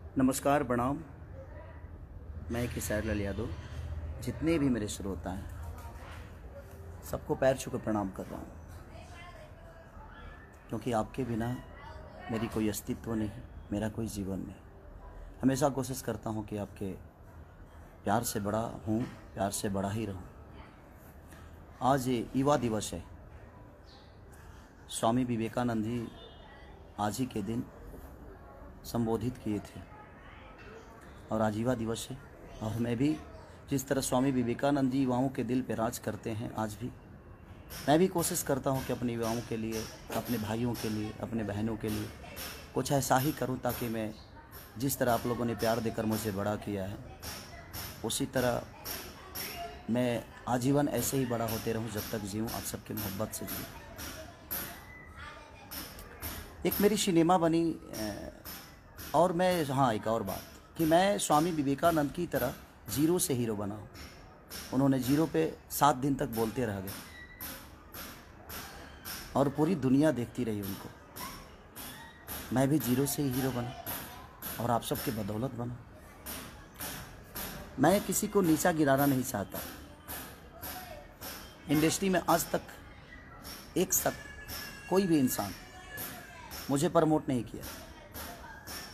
नमस्कार, प्रणाम। मैं खेसारी लाल यादव। जितने भी मेरे श्रोता हैं सबको पैर छू कर प्रणाम कर रहा हूँ, क्योंकि आपके बिना मेरी कोई अस्तित्व नहीं, मेरा कोई जीवन नहीं। हमेशा कोशिश करता हूँ कि आपके प्यार से बड़ा हूँ, प्यार से बड़ा ही रहूँ। आज ये युवा दिवस है। स्वामी विवेकानंद जी आज ही के दिन संबोधित किए थे और आज युवा दिवस है। और मैं भी जिस तरह स्वामी विवेकानंद जी युवाओं के दिल पे राज करते हैं, आज भी मैं भी कोशिश करता हूं कि अपने युवाओं के लिए, अपने भाइयों के लिए, अपने बहनों के लिए कुछ ऐसा ही करूं, ताकि मैं जिस तरह आप लोगों ने प्यार देकर मुझे बड़ा किया है, उसी तरह मैं आजीवन ऐसे ही बड़ा होते रहूं, जब तक जीऊँ आप सबकी मोहब्बत से जीऊँ। एक मेरी सिनेमा बनी और मैं एक और बात कि मैं स्वामी विवेकानंद की तरह जीरो से हीरो बना हूँ। उन्होंने जीरो पे 7 दिन तक बोलते रह गए और पूरी दुनिया देखती रही उनको। मैं भी जीरो से ही हीरो बना और आप सबके बदौलत बना। मैं किसी को नीचा गिराना नहीं चाहता। इंडस्ट्री में आज तक कोई भी इंसान मुझे प्रमोट नहीं किया।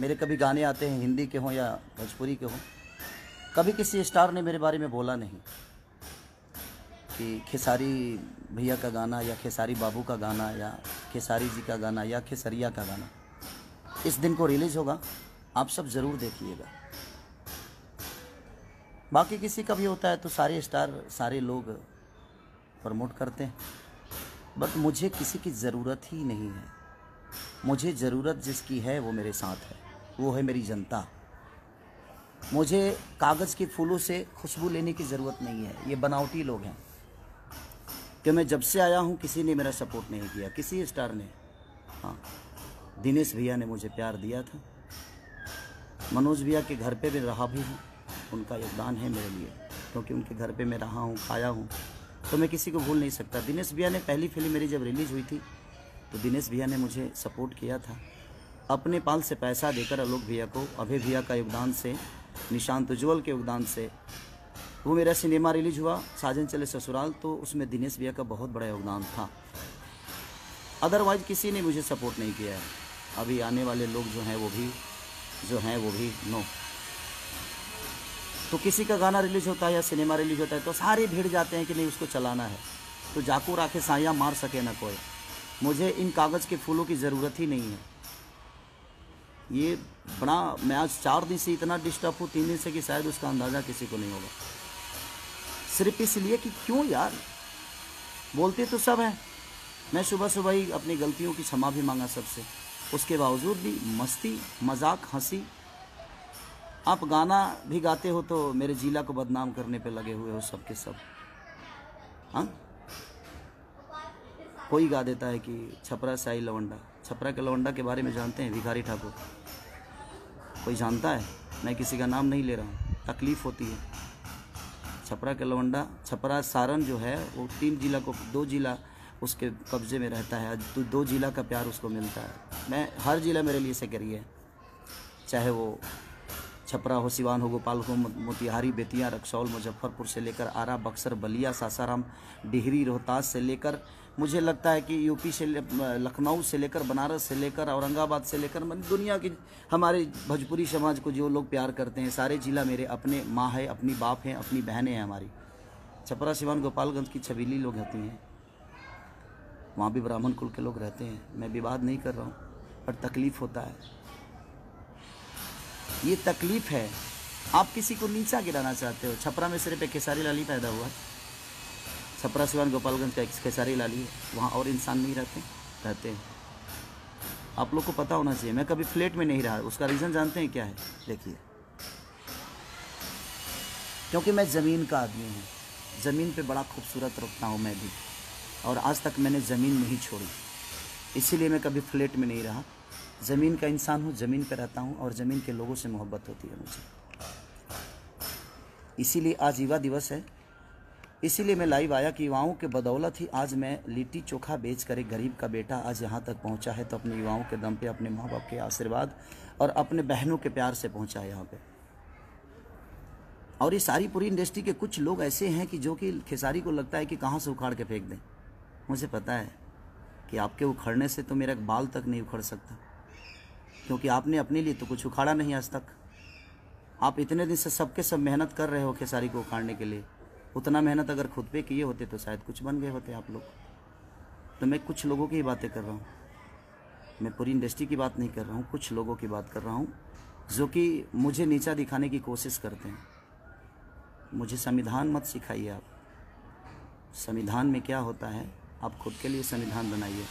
मेरे कभी गाने आते हैं, हिंदी के हों या भोजपुरी के हों, कभी किसी स्टार ने मेरे बारे में बोला नहीं कि खेसारी भैया का गाना या खेसारी बाबू का गाना या खेसारी जी का गाना या खेसरिया का गाना इस दिन को रिलीज़ होगा, आप सब ज़रूर देखिएगा। बाकी किसी का भी होता है तो सारे स्टार, सारे लोग प्रमोट करते हैं, बट मुझे किसी की ज़रूरत ही नहीं है। मुझे ज़रूरत जिसकी है वो मेरे साथ है, वो है मेरी जनता। मुझे कागज़ के फूलों से खुशबू लेने की ज़रूरत नहीं है। ये बनावटी लोग हैं कि मैं जब से आया हूँ किसी ने मेरा सपोर्ट नहीं किया, किसी स्टार ने। हाँ, दिनेश भैया ने मुझे प्यार दिया था। मनोज भैया के घर पे भी रहा भी हूँ, उनका योगदान है मेरे लिए, क्योंकि उनके घर पे मैं रहा हूँ, खाया हूँ, तो मैं किसी को भूल नहीं सकता। दिनेश भैया ने पहली फिल्म मेरी जब रिलीज़ हुई थी तो दिनेश भैया ने मुझे सपोर्ट किया था अपने पाल से पैसा देकर। आलोक भैया को, अभय भैया का योगदान से, निशांत उज्ज्वल के योगदान से वो मेरा सिनेमा रिलीज हुआ साजन चले ससुराल, तो उसमें दिनेश भैया का बहुत बड़ा योगदान था। अदरवाइज किसी ने मुझे सपोर्ट नहीं किया है। अभी आने वाले लोग जो हैं वो भी नो। तो किसी का गाना रिलीज होता है या सिनेमा रिलीज होता है तो सारे भिड़ जाते हैं कि नहीं उसको चलाना है, तो जाकू राखे साया मार सके ना कोई। मुझे इन कागज़ के फूलों की ज़रूरत ही नहीं है। ये बड़ा, मैं आज 4 दिन से इतना डिस्टर्ब हूँ, 3 दिन से, कि शायद उसका अंदाज़ा किसी को नहीं होगा। सिर्फ इसलिए कि क्यों यार, बोलते तो सब हैं। मैं सुबह सुबह ही अपनी गलतियों की क्षमा भी मांगा सबसे, उसके बावजूद भी मस्ती, मजाक, हंसी। आप गाना भी गाते हो तो मेरे जिला को बदनाम करने पे लगे हुए हो सब के सब। हाँ, कोई गा देता है कि छपरा से आई लवंडा। छपरा के लवंडा के बारे में जानते हैं भिखारी ठाकुर? कोई जानता है? मैं किसी का नाम नहीं ले रहा हूँ, तकलीफ़ होती है। छपरा के लवंडा, छपरा सारण जो है वो 2 जिला उसके कब्जे में रहता है। 2 जिला का प्यार उसको मिलता है। मैं, हर जिला मेरे लिए सकरी है, चाहे वो छपरा हो, सिवान हो, गोपाल हो, मोतिहारी, बेतिया, रक्सौल, मुजफ्फरपुर से लेकर आरा, बक्सर, बलिया, सासाराम, डिहरी, रोहतास से लेकर, मुझे लगता है कि यूपी से, लखनऊ से लेकर, बनारस से लेकर, औरंगाबाद से लेकर, दुनिया की हमारे भोजपुरी समाज को जो लोग प्यार करते हैं, सारे जिला मेरे अपने माँ है, अपनी बाप हैं, अपनी बहनें हैं हमारी। छपरा, सिवान, गोपालगंज की छबीली लोग रहती हैं, वहाँ भी ब्राह्मण कुल के लोग रहते हैं। मैं विवाद नहीं कर रहा हूँ, पर तकलीफ़ होता है। ये तकलीफ़ है। आप किसी को नीचा गिराना चाहते हो। छपरा में सिर्फ एक खेसारी लाल ही पैदा हुआ। छपरा, सिवान, गोपालगंज का एक खेसारी लाल ही है, वहाँ और इंसान नहीं रहते हैं। आप लोग को पता होना चाहिए। मैं कभी फ्लैट में नहीं रहा। उसका रीज़न जानते हैं क्या है? देखिए, क्योंकि मैं ज़मीन का आदमी हूँ। ज़मीन पे बड़ा खूबसूरत रखता हूँ मैं भी, और आज तक मैंने ज़मीन नहीं छोड़ी। इसीलिए मैं कभी फ्लैट में नहीं रहा। ज़मीन का इंसान हूँ, ज़मीन पे रहता हूँ, और ज़मीन के लोगों से मोहब्बत होती है मुझे। इसीलिए आज युवा दिवस है। इसीलिए मैं लाइव आया कि युवाओं के बदौलत ही आज मैं लिट्टी चोखा बेच कर एक गरीब का बेटा आज यहाँ तक पहुँचा है। तो अपने युवाओं के दम पे, अपने माँ बाप के आशीर्वाद और अपने बहनों के प्यार से पहुँचा है यहाँ पे। और ये सारी पूरी इंडस्ट्री के कुछ लोग ऐसे हैं कि जो कि खेसारी को लगता है कि कहाँ से उखाड़ के फेंक दें। मुझे पता है कि आपके उखड़ने से तो मेरा बाल तक नहीं उखड़ सकता, क्योंकि आपने अपने लिए तो कुछ उखाड़ा नहीं आज तक। आप इतने दिन से सबके सब मेहनत कर रहे हो खेसारी को उखाड़ने के लिए। उतना मेहनत अगर खुद पे किए होते तो शायद कुछ बन गए होते आप लोग। तो मैं कुछ लोगों की ही बातें कर रहा हूँ, मैं पूरी इंडस्ट्री की बात नहीं कर रहा हूँ, कुछ लोगों की बात कर रहा हूँ जो कि मुझे नीचा दिखाने की कोशिश करते हैं। मुझे संविधान मत सिखाइए आप। संविधान में क्या होता है आप खुद के लिए संविधान बनाइए।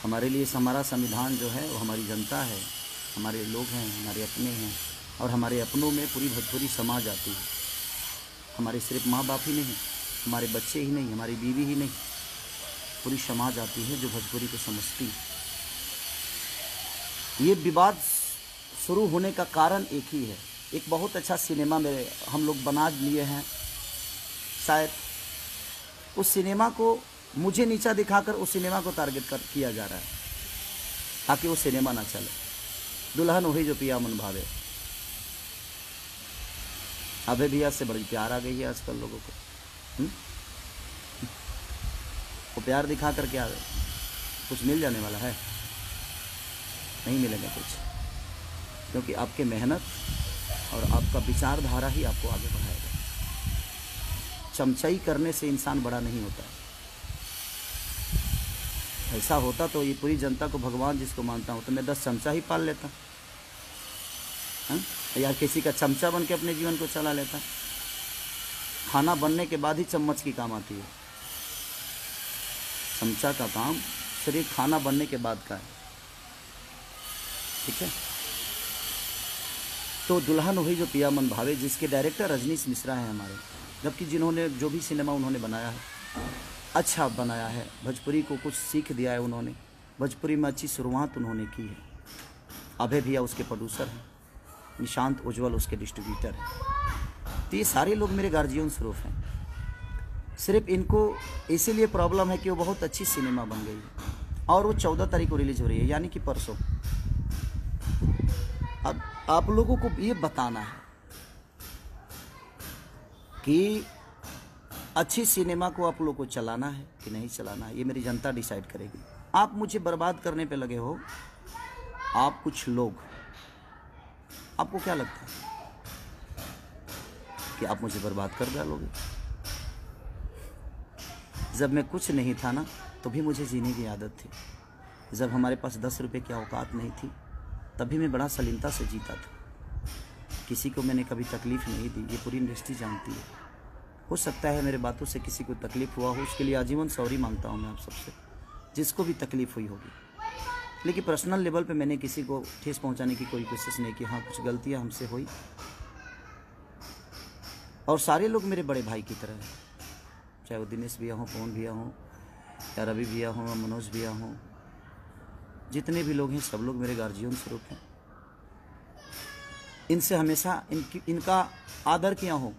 हमारे लिए हमारा संविधान जो है वो हमारी जनता है, हमारे लोग हैं, हमारे अपने हैं। और हमारे अपनों में पूरी भोजपुरी समाज आती है। हमारे सिर्फ माँ बाप ही नहीं, हमारे बच्चे ही नहीं, हमारी बीवी ही नहीं, पूरी समाज आती है जो भोजपुरी को समझती है। ये विवाद शुरू होने का कारण एक ही है। एक बहुत अच्छा सिनेमा में हम लोग बना लिए हैं, शायद उस सिनेमा को मुझे नीचा दिखाकर उस सिनेमा को टारगेट किया जा रहा है ताकि वो सिनेमा ना चले। दुल्हन वही जो पिया मन भावे। अबे भैया से बड़ी प्यार आ गई है आजकल लोगों को। वो प्यार दिखा कर क्या कुछ मिल जाने वाला है? नहीं मिलेगा कुछ, क्योंकि आपके मेहनत और आपका विचारधारा ही आपको आगे बढ़ाएगा। चमचाई करने से इंसान बड़ा नहीं होता है। ऐसा होता तो ये पूरी जनता को भगवान जिसको मानता हूँ तो मैं 10 चमचा ही पाल लेता या किसी का चमचा बन के अपने जीवन को चला लेता। खाना बनने के बाद ही चम्मच की काम आती है। चमचा का काम सिर्फ खाना बनने के बाद का है, ठीक है। तो दुल्हन वही जो पिया मन भावे, जिसके डायरेक्टर रजनीश मिश्रा हैं हमारे, जबकि जिन्होंने जो भी सिनेमा उन्होंने बनाया है अच्छा बनाया है। भोजपुरी को कुछ सीख दिया है उन्होंने, भोजपुरी में अच्छी शुरुआत उन्होंने की है। अभय भैया उसके प्रोड्यूसर हैं, निशांत उज्ज्वल उसके डिस्ट्रीब्यूटर हैं। तो ये सारे लोग मेरे गार्जियन स्वरूप हैं। सिर्फ इनको इसीलिए प्रॉब्लम है कि वो बहुत अच्छी सिनेमा बन गई है और वो 14 तारीख को रिलीज हो रही है, यानी कि परसों। अब आप लोगों को ये बताना है कि अच्छी सिनेमा को आप लोगों को चलाना है कि नहीं चलाना है, ये मेरी जनता डिसाइड करेगी। आप मुझे बर्बाद करने पे लगे हो, आप कुछ लोग। आपको क्या लगता है कि आप मुझे बर्बाद कर डालोगे? जब मैं कुछ नहीं था ना, तो भी मुझे जीने की आदत थी। जब हमारे पास 10 रुपए की औकात नहीं थी, तभी मैं बड़ा सलीमता से जीता था। किसी को मैंने कभी तकलीफ़ नहीं दी, ये पूरी इंडस्ट्री जानती है। हो सकता है मेरे बातों से किसी को तकलीफ़ हुआ हो, उसके लिए आजीवन सॉरी मांगता हूँ मैं आप सबसे, जिसको भी तकलीफ़ हुई होगी। लेकिन पर्सनल लेवल पे मैंने किसी को ठेस पहुंचाने की कोई कोशिश नहीं की। हाँ, कुछ गलतियां हमसे हुई, और सारे लोग मेरे बड़े भाई की तरह हैं, चाहे वो दिनेश भैया हों, पवन भैया हों, या रवि भैया हों, मनोज भैया हों, जितने भी लोग हैं सब लोग मेरे गार्जियन स्वरूप हैं। इनसे हमेशा इनका आदर किया हो।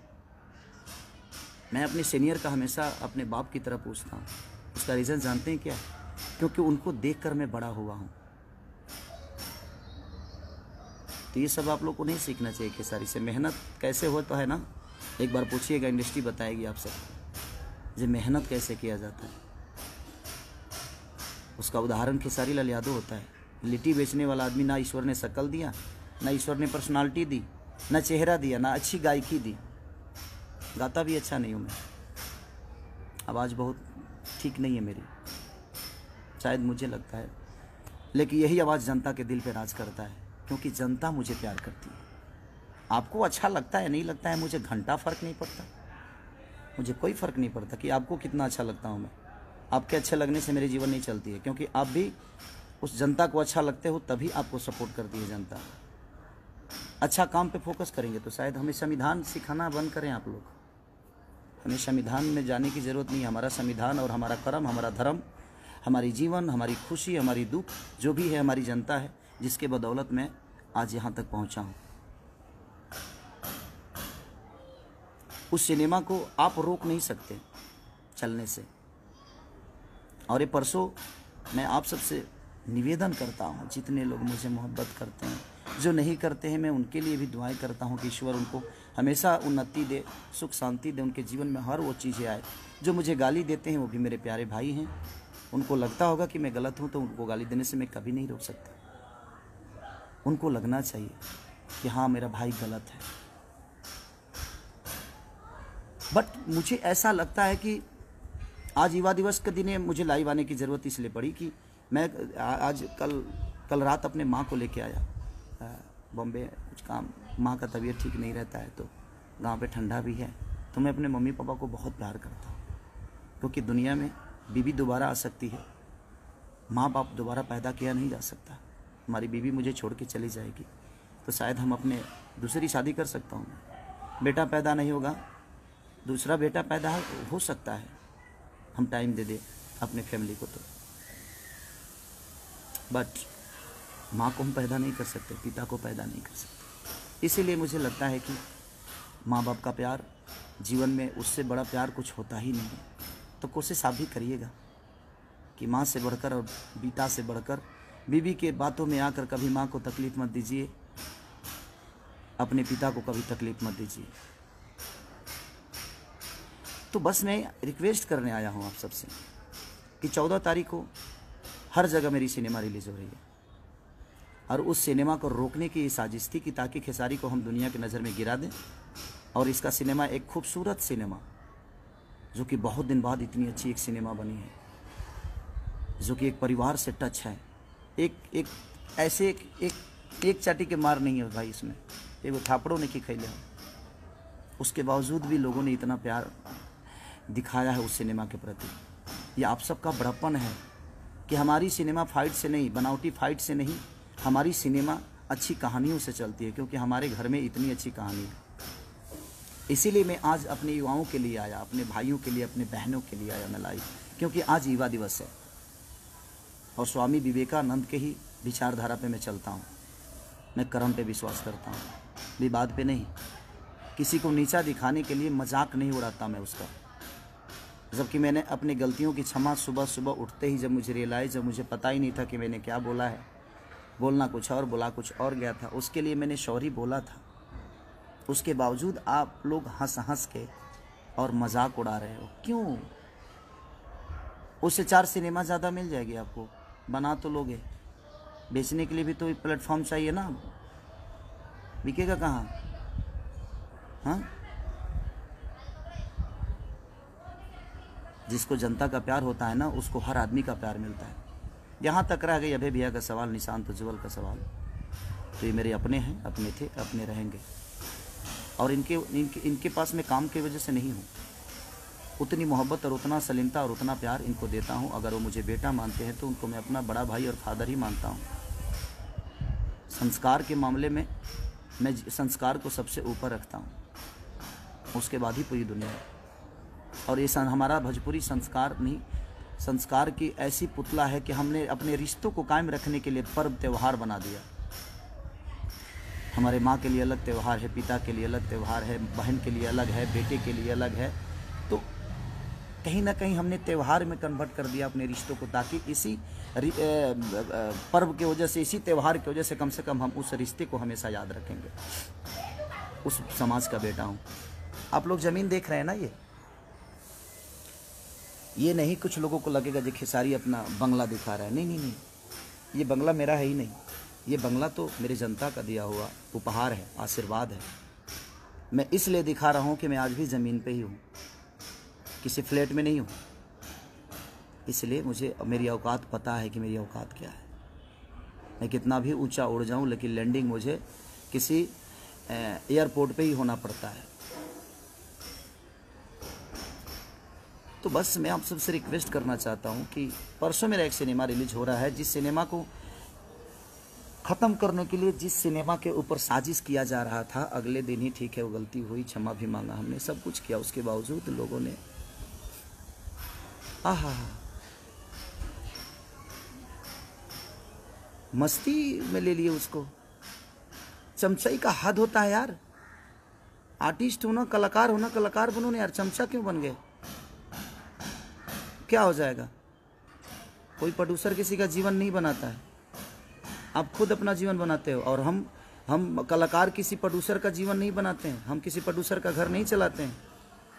मैं अपने सीनियर का हमेशा अपने बाप की तरह पूछता हूँ। उसका रीज़न जानते हैं क्या? क्योंकि उनको देखकर मैं बड़ा हुआ हूँ। तो ये सब आप लोग को नहीं सीखना चाहिए खेसारी से। मेहनत कैसे हो तो है ना, एक बार पूछिएगा, इंडस्ट्री बताएगी आप सबको जो मेहनत कैसे किया जाता है। उसका उदाहरण खेसारी लाल यादव होता है। लिट्टी बेचने वाला आदमी, ना ईश्वर ने शक्ल दिया, ना ईश्वर ने पर्सनालिटी दी, ना चेहरा दिया, ना अच्छी गायकी दी। गाता भी अच्छा नहीं हूँ मैं, आवाज़ बहुत ठीक नहीं है मेरी, शायद मुझे लगता है। लेकिन यही आवाज़ जनता के दिल पे राज करता है, क्योंकि जनता मुझे प्यार करती है। आपको अच्छा लगता है नहीं लगता है, मुझे घंटा फ़र्क नहीं पड़ता। मुझे कोई फ़र्क नहीं पड़ता कि आपको कितना अच्छा लगता हूँ मैं। आपके अच्छे लगने से मेरे जीवन नहीं चलती है, क्योंकि आप भी उस जनता को अच्छा लगते हो, तभी आपको सपोर्ट करती है जनता। अच्छा काम पे फोकस करेंगे तो शायद हमें संविधान सिखाना बंद करें आप लोग। हमें संविधान में जाने की ज़रूरत नहीं है। हमारा संविधान और हमारा कर्म, हमारा धर्म, हमारी जीवन, हमारी खुशी, हमारी दुख, जो भी है हमारी जनता है, जिसके बदौलत मैं आज यहाँ तक पहुँचा हूँ। उस सिनेमा को आप रोक नहीं सकते चलने से। और ये परसों मैं आप सबसे निवेदन करता हूँ, जितने लोग मुझे मोहब्बत करते हैं, जो नहीं करते हैं, मैं उनके लिए भी दुआएं करता हूँ कि ईश्वर उनको हमेशा उन्नति दे, सुख शांति दे, उनके जीवन में हर वो चीज़ें आए। जो मुझे गाली देते हैं वो भी मेरे प्यारे भाई हैं। उनको लगता होगा कि मैं गलत हूँ, तो उनको गाली देने से मैं कभी नहीं रोक सकता। उनको लगना चाहिए कि हाँ मेरा भाई गलत है। बट मुझे ऐसा लगता है कि आज युवा दिवस के दिन मुझे लाइव आने की ज़रूरत इसलिए पड़ी कि मैं आज कल रात अपने माँ को लेके आया बॉम्बे, कुछ काम, माँ का तबीयत ठीक नहीं रहता है, तो गांव पे ठंडा भी है। तो मैं अपने मम्मी पापा को बहुत प्यार करता हूँ, क्योंकि दुनिया में बीवी दोबारा आ सकती है, माँ बाप दोबारा पैदा किया नहीं जा सकता। हमारी बीवी मुझे छोड़ के चली जाएगी तो शायद हम अपने दूसरी शादी कर सकता हूँ, बेटा पैदा नहीं होगा, दूसरा बेटा पैदा हो सकता है, हम टाइम दे दे अपने फैमिली को। तो बट माँ को हम पैदा नहीं कर सकते, पिता को पैदा नहीं कर सकते। इसीलिए मुझे लगता है कि माँ बाप का प्यार जीवन में उससे बड़ा प्यार कुछ होता ही नहीं है। तो कोशिश आप भी करिएगा कि माँ से बढ़कर और पिता से बढ़कर बीवी के बातों में आकर कभी माँ को तकलीफ़ मत दीजिए, अपने पिता को कभी तकलीफ़ मत दीजिए। तो बस मैं रिक्वेस्ट करने आया हूँ आप सबसे कि 14 तारीख को हर जगह मेरी सिनेमा रिलीज़ हो रही है, और उस सिनेमा को रोकने की ये साजिश थी कि ताकि खेसारी को हम दुनिया की नज़र में गिरा दें। और इसका सिनेमा एक खूबसूरत सिनेमा, जो कि बहुत दिन बाद इतनी अच्छी एक सिनेमा बनी है, जो कि एक परिवार से टच है। एक चाटी के मार नहीं है भाई इसमें, एक थापड़ों ने की खैले, उसके बावजूद भी लोगों ने इतना प्यार दिखाया है उस सिनेमा के प्रति। ये आप सबका बड़प्पन है कि हमारी सिनेमा फाइट से नहीं, बनावटी फाइट से नहीं, हमारी सिनेमा अच्छी कहानियों से चलती है, क्योंकि हमारे घर में इतनी अच्छी कहानी है। इसीलिए मैं आज अपने युवाओं के लिए आया, अपने भाइयों के लिए, अपने बहनों के लिए आया मैं लाइव, क्योंकि आज युवा दिवस है और स्वामी विवेकानंद के ही विचारधारा पे मैं चलता हूँ। मैं कर्म पे विश्वास करता हूँ, विवाद पे नहीं। किसी को नीचा दिखाने के लिए मजाक नहीं उड़ाता मैं उसका। जबकि मैंने अपनी गलतियों की क्षमा सुबह सुबह उठते ही, जब मुझे रियलाइज़, जब मुझे पता ही नहीं था कि मैंने क्या बोला है, बोलना कुछ और, बोला कुछ और गया था, उसके लिए मैंने सॉरी बोला था। उसके बावजूद आप लोग हंस हंस के और मजाक उड़ा रहे हो, क्यों? उससे 4 सिनेमा ज़्यादा मिल जाएगी आपको, बना तो लोगे, बेचने के लिए भी तो प्लेटफॉर्म चाहिए ना, बिकेगा कहाँ? हाँ, जिसको जनता का प्यार होता है ना, उसको हर आदमी का प्यार मिलता है। यहाँ तक रह गई अभय भैया का सवाल, निशांत उज्ज्वल का सवाल, तो ये मेरे अपने हैं, अपने थे, अपने रहेंगे। और इनके पास मैं काम की वजह से नहीं हूँ, उतनी मोहब्बत और उतना सलीमता और उतना प्यार इनको देता हूँ। अगर वो मुझे बेटा मानते हैं तो उनको मैं अपना बड़ा भाई और फादर ही मानता हूँ। संस्कार के मामले में मैं संस्कार को सबसे ऊपर रखता हूँ, उसके बाद ही पूरी दुनिया। और ये हमारा भोजपुरी संस्कार नहीं, संस्कार की ऐसी पुतला है कि हमने अपने रिश्तों को कायम रखने के लिए पर्व त्यौहार बना दिया। हमारे माँ के लिए अलग त्यौहार है, पिता के लिए अलग त्यौहार है, बहन के लिए अलग है, बेटे के लिए अलग है। तो कहीं ना कहीं हमने त्यौहार में कन्वर्ट कर दिया अपने रिश्तों को, ताकि इसी पर्व की वजह से, इसी त्यौहार की वजह से कम हम उस रिश्ते को हमेशा याद रखेंगे। उस समाज का बेटा हूँ। आप लोग ज़मीन देख रहे हैं ना, ये नहीं कुछ लोगों को लगेगा जो खेसारी अपना बंगला दिखा रहा है। नहीं, ये बंगला मेरा है ही नहीं, ये बंगला तो मेरे जनता का दिया हुआ उपहार है, आशीर्वाद है। मैं इसलिए दिखा रहा हूँ कि मैं आज भी ज़मीन पे ही हूँ, किसी फ्लैट में नहीं हूँ। इसलिए मुझे मेरी औकात पता है कि मेरी औकात क्या है। मैं कितना भी ऊंचा उड़ जाऊँ, लेकिन लैंडिंग मुझे किसी एयरपोर्ट पे ही होना पड़ता है। तो बस मैं आप सबसे रिक्वेस्ट करना चाहता हूँ कि परसों मेरा एक सिनेमा रिलीज हो रहा है, जिस सिनेमा को ख़त्म करने के लिए, जिस सिनेमा के ऊपर साजिश किया जा रहा था, अगले दिन ही ठीक है वो गलती हुई, क्षमा भी मांगा हमने, सब कुछ किया, उसके बावजूद लोगों ने आहा मस्ती में ले लिए उसको। चमचई का हद होता है यार। आर्टिस्ट हो ना, कलाकार हो ना, कलाकार बनो ना यार। चमचा क्यों बन गए? क्या हो जाएगा? कोई प्रोड्यूसर किसी का जीवन नहीं बनाता है, आप खुद अपना जीवन बनाते हो। और हम कलाकार किसी प्रोड्यूसर का जीवन नहीं बनाते हैं, हम किसी प्रोड्यूसर का घर नहीं चलाते हैं।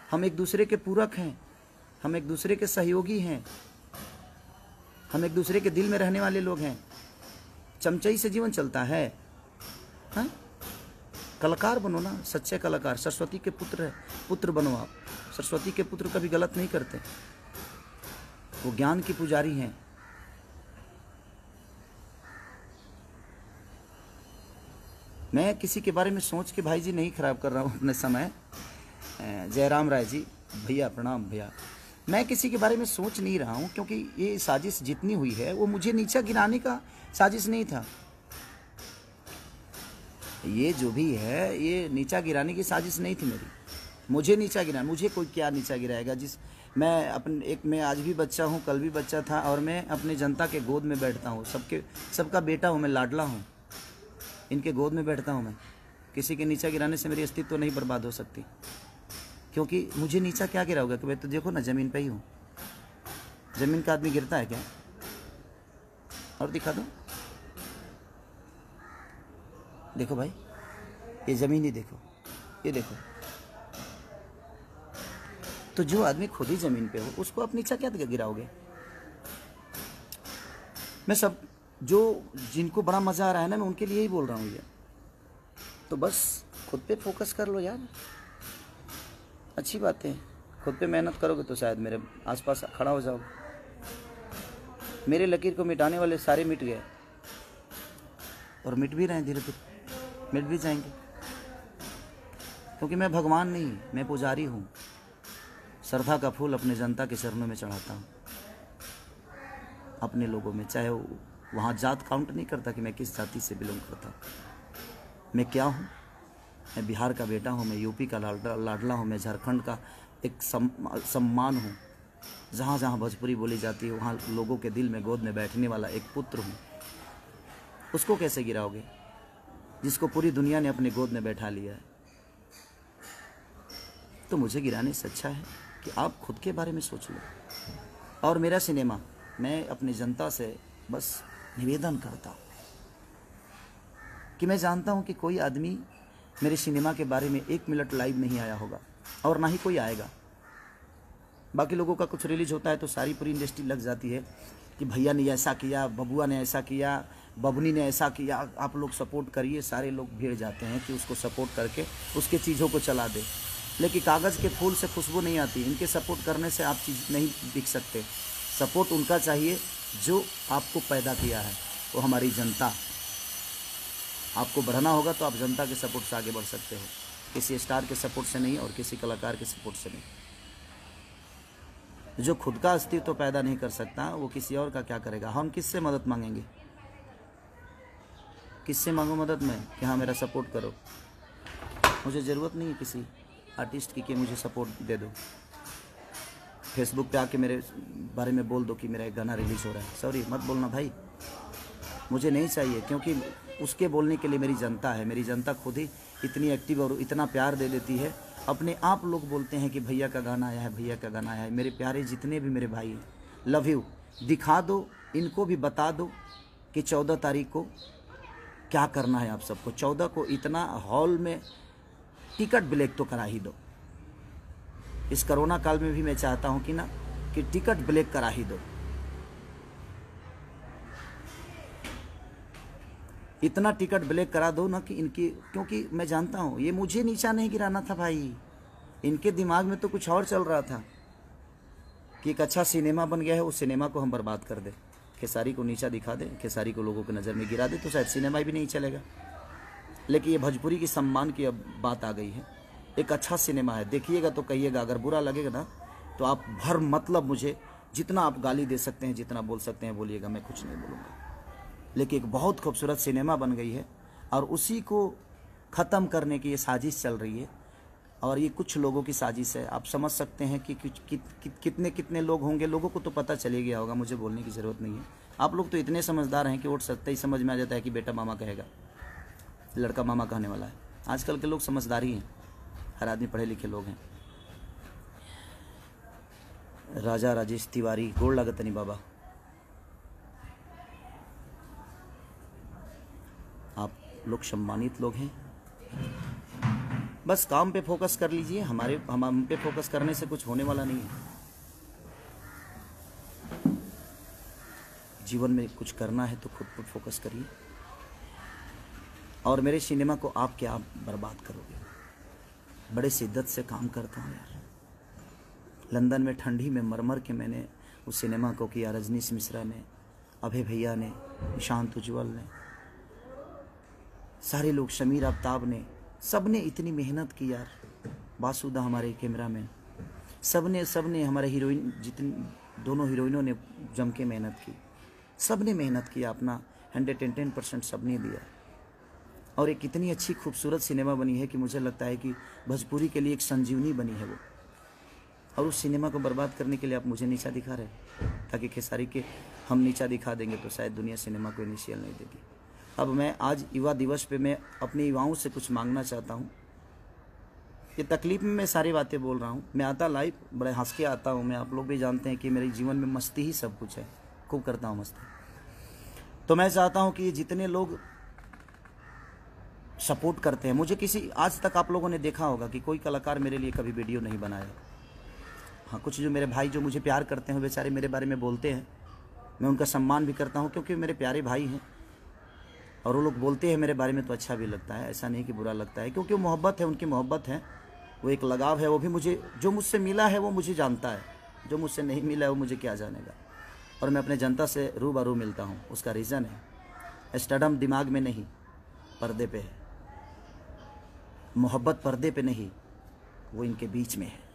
हम एक दूसरे के पूरक हैं, हम एक दूसरे के सहयोगी हैं, हम एक दूसरे के दिल में रहने वाले लोग हैं। चमचई से जीवन चलता है? हाँ, कलाकार बनो ना, सच्चे कलाकार। सरस्वती के पुत्र बनो आप। सरस्वती के पुत्र कभी गलत नहीं करते, वो ज्ञान की पुजारी हैं। मैं किसी के बारे में सोच के भाई जी नहीं खराब कर रहा हूँ अपने समय। जयराम राय जी, भैया प्रणाम भैया। मैं किसी के बारे में सोच नहीं रहा हूँ, क्योंकि ये साजिश जितनी हुई है वो मुझे नीचा गिराने का साजिश नहीं था। ये जो भी है ये नीचा गिराने की साजिश नहीं थी मेरी। मुझे नीचा गिरा, मुझे कोई क्या नीचा गिराएगा? मैं आज भी बच्चा हूँ, कल भी बच्चा था, और मैं अपने जनता के गोद में बैठता हूँ। सबका बेटा हूँ मैं, लाडला हूँ, इनके गोद में बैठता हूँ मैं। किसी के नीचा गिराने से मेरी अस्तित्व नहीं बर्बाद हो सकती, क्योंकि मुझे नीचा क्या गिराओगे? कि भाई तो देखो ना, ज़मीन पे ही हूँ। ज़मीन का आदमी गिरता है क्या? और दिखा दो, देखो भाई, ये ज़मीन ही देखो, ये देखो। तो जो आदमी खुद ही ज़मीन पे हो उसको आप नीचा क्या गिराओगे? मैं सब जिनको बड़ा मज़ा आ रहा है ना, मैं उनके लिए ही बोल रहा हूँ ये। तो बस खुद पे फोकस कर लो यार, अच्छी बात है। खुद पे मेहनत करोगे तो शायद मेरे आसपास खड़ा हो जाओगे। मेरे लकीर को मिटाने वाले सारे मिट गए, और मिट भी रहे हैं, धीरे धीरे मिट भी जाएंगे। क्योंकि मैं भगवान नहीं, मैं पुजारी हूँ। श्रद्धा का फूल अपने जनता के चरणों में चढ़ाता हूँ, अपने लोगों में। चाहे वहाँ जात काउंट नहीं करता कि मैं किस जाति से बिलोंग करता हूँ। मैं क्या हूँ? मैं बिहार का बेटा हूँ, मैं यूपी का लाडला हूँ, मैं झारखंड का एक सम्मान हूँ। जहाँ जहाँ भोजपुरी बोली जाती है वहाँ लोगों के दिल में गोद में बैठने वाला एक पुत्र हूँ। उसको कैसे गिराओगे जिसको पूरी दुनिया ने अपने गोद में बैठा लिया है? तो मुझे गिराने से अच्छा है कि आप खुद के बारे में सोच लो। और मेरा सिनेमा, मैं अपनी जनता से बस निवेदन करता हूँ कि मैं जानता हूँ कि कोई आदमी मेरे सिनेमा के बारे में 1 मिनट लाइव नहीं आया होगा, और ना ही कोई आएगा। बाकी लोगों का कुछ रिलीज होता है तो सारी पूरी इंडस्ट्री लग जाती है कि भैया ने ऐसा किया, बबुआ ने ऐसा किया, बबनी ने ऐसा किया, आप लोग सपोर्ट करिए। सारे लोग भीड़ जाते हैं कि उसको सपोर्ट करके उसके चीज़ों को चला दे। लेकिन कागज़ के फूल से खुशबू नहीं आती। इनके सपोर्ट करने से आप चीज़ नहीं बिक सकते। सपोर्ट उनका चाहिए जो आपको पैदा किया है, वो हमारी जनता। आपको बढ़ना होगा तो आप जनता के सपोर्ट से आगे बढ़ सकते हो, किसी स्टार के सपोर्ट से नहीं और किसी कलाकार के सपोर्ट से नहीं। जो खुद का अस्तित्व पैदा नहीं कर सकता वो किसी और का क्या करेगा? हम किससे मदद मांगेंगे? किससे मांगो मदद मैं कि हाँ मेरा सपोर्ट करो? मुझे ज़रूरत नहीं है किसी आर्टिस्ट की कि मुझे सपोर्ट दे दो। फेसबुक पे आके मेरे बारे में बोल दो कि मेरा एक गाना रिलीज़ हो रहा है। सॉरी, मत बोलना भाई, मुझे नहीं चाहिए। क्योंकि उसके बोलने के लिए मेरी जनता है। मेरी जनता खुद ही इतनी एक्टिव और इतना प्यार दे देती है। अपने आप लोग बोलते हैं कि भैया का गाना आया है, भैया का गाना आया है। मेरे प्यारे जितने भी मेरे भाई, लव यू। दिखा दो, इनको भी बता दो कि 14 तारीख को क्या करना है आप सबको। 14 को इतना हॉल में टिकट ब्लैक तो करा ही दो। इस कोरोना काल में भी मैं चाहता हूँ कि टिकट ब्लैक करा ही दो। इतना टिकट ब्लैक करा दो ना कि इनकी, क्योंकि मैं जानता हूँ ये मुझे नीचा नहीं गिराना था भाई। इनके दिमाग में तो कुछ और चल रहा था कि एक अच्छा सिनेमा बन गया है, उस सिनेमा को हम बर्बाद कर दें, खेसारी को नीचा दिखा दें, खेसारी को लोगों की नज़र में गिरा दे तो शायद सिनेमा भी नहीं चलेगा। लेकिन ये भोजपुरी की सम्मान की अब बात आ गई है। एक अच्छा सिनेमा है, देखिएगा तो कहिएगा। अगर बुरा लगेगा ना तो आप भर मतलब मुझे जितना आप गाली दे सकते हैं, जितना बोल सकते हैं बोलिएगा, मैं कुछ नहीं बोलूँगा। लेकिन एक बहुत खूबसूरत सिनेमा बन गई है और उसी को ख़त्म करने की ये साजिश चल रही है। और ये कुछ लोगों की साजिश है। आप समझ सकते हैं कि कितने लोग होंगे। लोगों को तो पता चले गया होगा, मुझे बोलने की ज़रूरत नहीं है। आप लोग तो इतने समझदार हैं कि वोट सकते ही समझ में आ जाता है कि बेटा मामा कहेगा, लड़का मामा कहने वाला है। आजकल के लोग समझदारी हैं। हर आदमी पढ़े लिखे लोग हैं। राजा राजेश तिवारी, गोड़ लागतनी बाबा, आप लोग सम्मानित लोग हैं। बस काम पे फोकस कर लीजिए, हम पे फोकस करने से कुछ होने वाला नहीं है। जीवन में कुछ करना है तो खुद पर फोकस करिए। और मेरे सिनेमा को आप क्या बर्बाद करोगे? बड़े शिद्दत से काम करता हूँ यार। लंदन में ठंडी में मर के मैंने उस सिनेमा को किया। रजनीश मिश्रा ने, अभय भैया ने, निशांत उज्ज्वल ने, सारे लोग, शमीर आफ्ताब ने, सब ने इतनी मेहनत की यार। बासुदा हमारे कैमरामैन, सब ने हमारे हीरोइन, जितनी दोनों हीरोइनों ने जम के मेहनत की। सब ने मेहनत किया, अपना 110% सब ने दिया। और एक इतनी अच्छी खूबसूरत सिनेमा बनी है कि मुझे लगता है कि भोजपुरी के लिए एक संजीवनी बनी है वो। और उस सिनेमा को बर्बाद करने के लिए आप मुझे नीचा दिखा रहे हैं, ताकि खेसारी के हम नीचा दिखा देंगे तो शायद दुनिया सिनेमा को इनिशियल नहीं देगी। अब मैं आज युवा दिवस पे मैं अपने युवाओं से कुछ मांगना चाहता हूँ। ये तकलीफ में मैं सारी बातें बोल रहा हूँ। मैं आता लाइव बड़े हंस के आता हूँ। मैं, आप लोग भी जानते हैं कि मेरे जीवन में मस्ती ही सब कुछ है, खूब करता हूँ मस्ती। तो मैं चाहता हूँ कि ये जितने लोग सपोर्ट करते हैं मुझे, किसी आज तक आप लोगों ने देखा होगा कि कोई कलाकार मेरे लिए कभी वीडियो नहीं बनाया। हाँ, कुछ जो मेरे भाई जो मुझे प्यार करते हैं बेचारे मेरे बारे में बोलते हैं, मैं उनका सम्मान भी करता हूँ क्योंकि मेरे प्यारे भाई हैं। और वो लोग बोलते हैं मेरे बारे में तो अच्छा भी लगता है, ऐसा नहीं कि बुरा लगता है, क्योंकि वो मोहब्बत है, उनकी मोहब्बत है, वो एक लगाव है। वो भी मुझे, जो मुझसे मिला है वो मुझे जानता है, जो मुझसे नहीं मिला है वो मुझे क्या जानेगा। और मैं अपने जनता से रूबरू मिलता हूँ। उसका रीज़न है स्टडम दिमाग में नहीं, पर्दे पे है। मोहब्बत पर्दे पे नहीं, वो इनके बीच में है।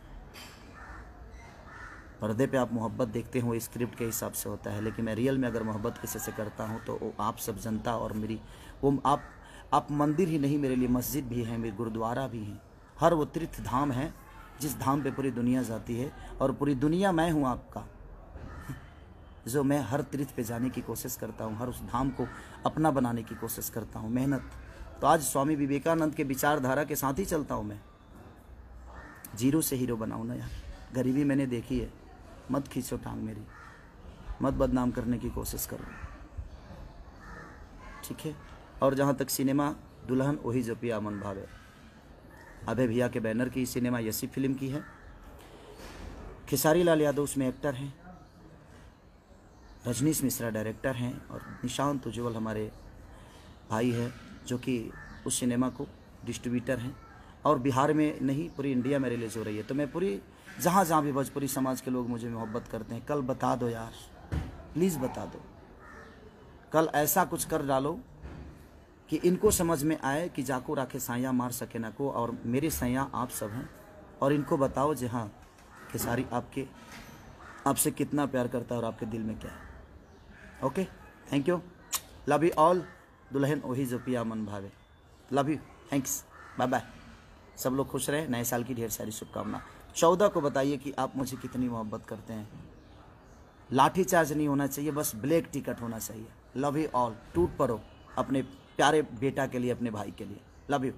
पर्दे पे आप मोहब्बत देखते हो, स्क्रिप्ट के हिसाब से होता है, लेकिन मैं रियल में अगर मोहब्बत किसी से करता हूँ तो वो आप सब जनता और मेरी, वो आप मंदिर ही नहीं, मेरे लिए मस्जिद भी है, मेरे गुरुद्वारा भी है। हर वो तीर्थ धाम है जिस धाम पे पूरी दुनिया जाती है, और पूरी दुनिया मैं हूँ आपका, जो मैं हर तीर्थ पे जाने की कोशिश करता हूँ, हर उस धाम को अपना बनाने की कोशिश करता हूँ। मेहनत तो आज स्वामी विवेकानंद के विचारधारा के साथ ही चलता हूँ मैं। जीरो से हीरो बनाऊँ ना यार। गरीबी मैंने देखी है, मत खींचो टांग मेरी, मत बदनाम करने की कोशिश करो, ठीक है। और जहाँ तक सिनेमा, दुल्हन वही जो पिया मन भावे, अभय भैया के बैनर की सिनेमा यसी फिल्म की है। खेसारी लाल यादव उसमें एक्टर हैं, रजनीश मिश्रा डायरेक्टर हैं, और निशांत उज्ज्वल हमारे भाई हैं जो कि उस सिनेमा को डिस्ट्रीब्यूटर हैं। और बिहार में नहीं, पूरी इंडिया में रिलीज़ हो रही है। तो मैं पूरी, जहाँ जहाँ भी भोजपुरी समाज के लोग मुझे मोहब्बत करते हैं, कल बता दो यार, प्लीज़ बता दो। कल ऐसा कुछ कर डालो कि इनको समझ में आए कि जाको राखे साया मार सके ना को, और मेरे सैया आप सब हैं। और इनको बताओ जी हाँ, खेसारी आपसे कितना प्यार करता है और आपके दिल में क्या है। Okay, thank you, love you all. दुल्हन वही जो पिया मन भावे, love you, thanks, bye bye. सब लोग खुश रहे, नए साल की ढेर सारी शुभकामना। 14 को बताइए कि आप मुझे कितनी मोहब्बत करते हैं। लाठी चार्ज नहीं होना चाहिए, बस ब्लैक टिकट होना चाहिए। Love you all. टूट पड़ो अपने प्यारे बेटा के लिए, अपने भाई के लिए। Love you.